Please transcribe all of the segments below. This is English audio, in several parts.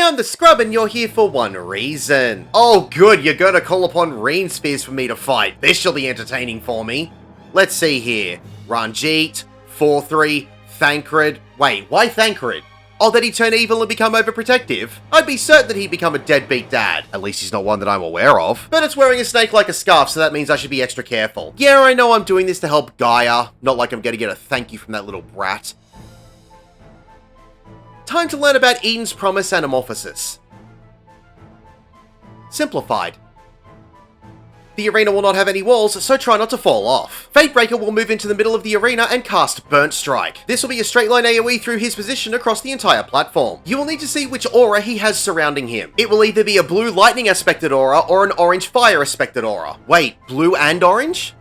I'm the Scrub and you're here for one reason. Oh good, you're gonna call upon Reen Spears for me to fight. This shall be entertaining for me. Let's see here. Ranjit, 4-3, Thancred. Wait, why Thancred? Oh, that he'd turn evil and become overprotective? I'd be certain that he'd become a deadbeat dad. At least he's not one that I'm aware of. But it's wearing a snake like a scarf, so that means I should be extra careful. Yeah, I know I'm doing this to help Gaia. Not like I'm gonna get a thank you from that little brat. Time to learn about Eden's Promise Anamorphosis. Simplified. The arena will not have any walls, so try not to fall off. Fatebreaker will move into the middle of the arena and cast Burnt Strike. This will be a straight line AoE through his position across the entire platform. You will need to see which aura he has surrounding him. It will either be a blue lightning aspected aura or an orange fire aspected aura. Wait, blue and orange?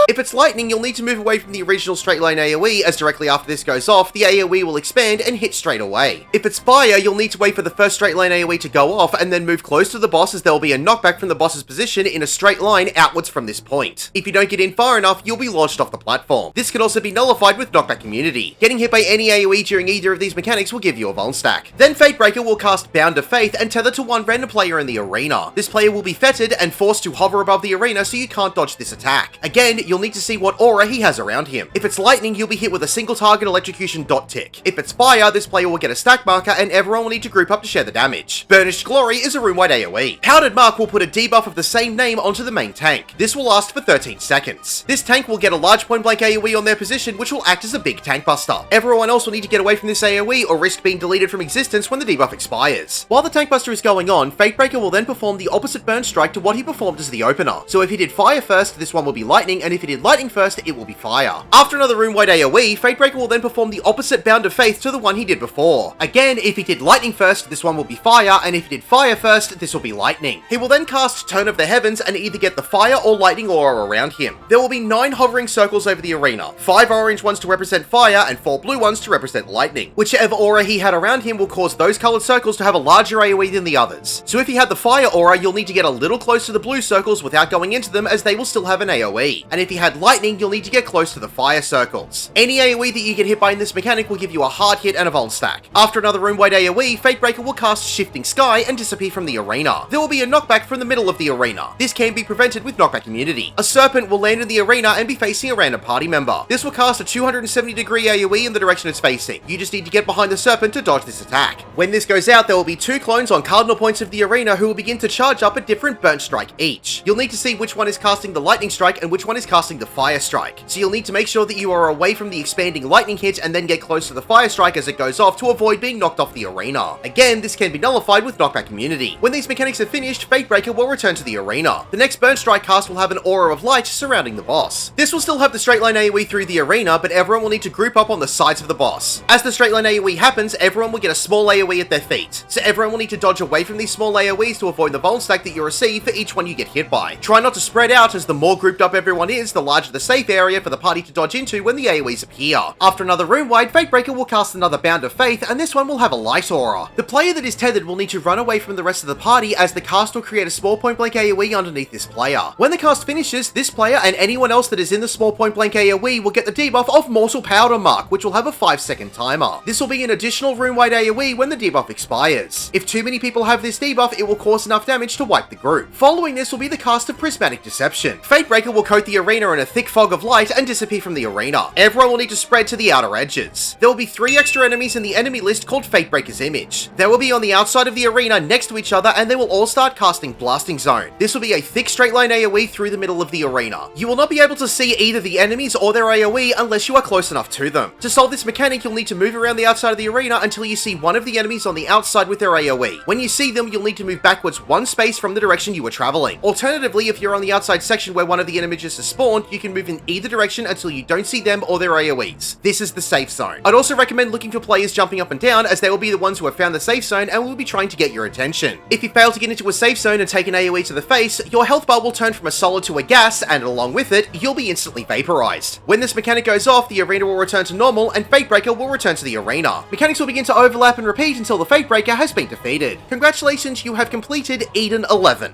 If it's lightning, you'll need to move away from the original straight line AoE, as directly after this goes off, the AoE will expand and hit straight away. If it's fire, you'll need to wait for the first straight line AoE to go off, and then move close to the boss, as there will be a knockback from the boss's position in a straight line outwards from this point. If you don't get in far enough, you'll be launched off the platform. This can also be nullified with Knockback Immunity. Getting hit by any AoE during either of these mechanics will give you a Vuln stack. Then Fatebreaker will cast Bound of Faith and tether to one random player in the arena. This player will be fettered and forced to hover above the arena so you can't dodge this attack. Again, you'll need to see what aura he has around him. If it's lightning, you'll be hit with a single target electrocution dot tick. If it's fire, this player will get a stack marker and everyone will need to group up to share the damage. Burnished Glory is a room-wide AoE. Powdered Mark will put a debuff of the same name onto the main tank. This will last for 13 seconds. This tank will get a large point-blank AoE on their position, which will act as a big tank buster. Everyone else will need to get away from this AoE or risk being deleted from existence when the debuff expires. While the tank buster is going on, Fatebreaker will then perform the opposite burn strike to what he performed as the opener. So if he did fire first, this one will be lightning, and if he did lightning first, it will be fire. After another room-wide AoE, Fatebreaker will then perform the opposite Bound of Faith to the one he did before. Again, if he did lightning first, this one will be fire, and if he did fire first, this will be lightning. He will then cast Turn of the Heavens and either get the fire or lightning aura around him. There will be 9 hovering circles over the arena, 5 orange ones to represent fire and 4 blue ones to represent lightning. Whichever aura he had around him will cause those colored circles to have a larger AoE than the others. So if he had the fire aura, you'll need to get a little close to the blue circles without going into them, as they will still have an AoE. And if he had lightning, you'll need to get close to the fire circles. Any AoE that you get hit by in this mechanic will give you a hard hit and a Vuln stack. After another room-wide AoE, Fatebreaker will cast Shifting Sky and disappear from the arena. There will be a knockback from the middle of the arena. This can be prevented with Knockback Immunity. A serpent will land in the arena and be facing a random party member. This will cast a 270-degree AoE in the direction it's facing. You just need to get behind the serpent to dodge this attack. When this goes out, there will be 2 clones on cardinal points of the arena who will begin to charge up a different burnt strike each. You'll need to see which one is casting the lightning strike and which one is casting the fire strike. So you'll need to make sure that you are away from the expanding lightning hit and then get close to the fire strike as it goes off to avoid being knocked off the arena. Again, this can be nullified with Knockback Immunity. When these mechanics are finished, Fatebreaker will return to the arena. The next burn strike cast will have an aura of light surrounding the boss. This will still have the straight line AoE through the arena, but everyone will need to group up on the sides of the boss. As the straight line AoE happens, everyone will get a small AoE at their feet. So everyone will need to dodge away from these small AoEs to avoid the Vuln stack that you receive for each one you get hit by. Try not to spread out, as the more grouped up everyone is, the larger the safe area for the party to dodge into when the AoEs appear. After another room-wide, Fatebreaker will cast another Bound of Faith, and this one will have a light aura. The player that is tethered will need to run away from the rest of the party, as the cast will create a small point-blank AoE underneath this player. When the cast finishes, this player and anyone else that is in the small point-blank AoE will get the debuff of Mortal Powder Mark, which will have a 5-second timer. This will be an additional room-wide AoE when the debuff expires. If too many people have this debuff, it will cause enough damage to wipe the group. Following this will be the cast of Prismatic Deception. Fatebreaker will coat the arena in a thick fog of light and disappear from the arena. Everyone will need to spread to the outer edges. There will be 3 extra enemies in the enemy list called Fatebreaker's Image. They will be on the outside of the arena next to each other, and they will all start casting Blasting Zone. This will be a thick straight line AoE through the middle of the arena. You will not be able to see either the enemies or their AoE unless you are close enough to them. To solve this mechanic, you'll need to move around the outside of the arena until you see one of the enemies on the outside with their AoE. When you see them, you'll need to move backwards 1 space from the direction you were traveling. Alternatively, if you're on the outside section where one of the images is spawned, you can move in either direction until you don't see them or their AoEs. This is the safe zone. I'd also recommend looking for players jumping up and down, as they will be the ones who have found the safe zone and will be trying to get your attention. If you fail to get into a safe zone and take an AoE to the face, your health bar will turn from a solid to a gas, and along with it, you'll be instantly vaporized. When this mechanic goes off, the arena will return to normal and Fatebreaker will return to the arena. Mechanics will begin to overlap and repeat until the Fatebreaker has been defeated. Congratulations, you have completed Eden 11.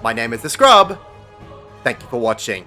My name is the Scrub. Thank you for watching.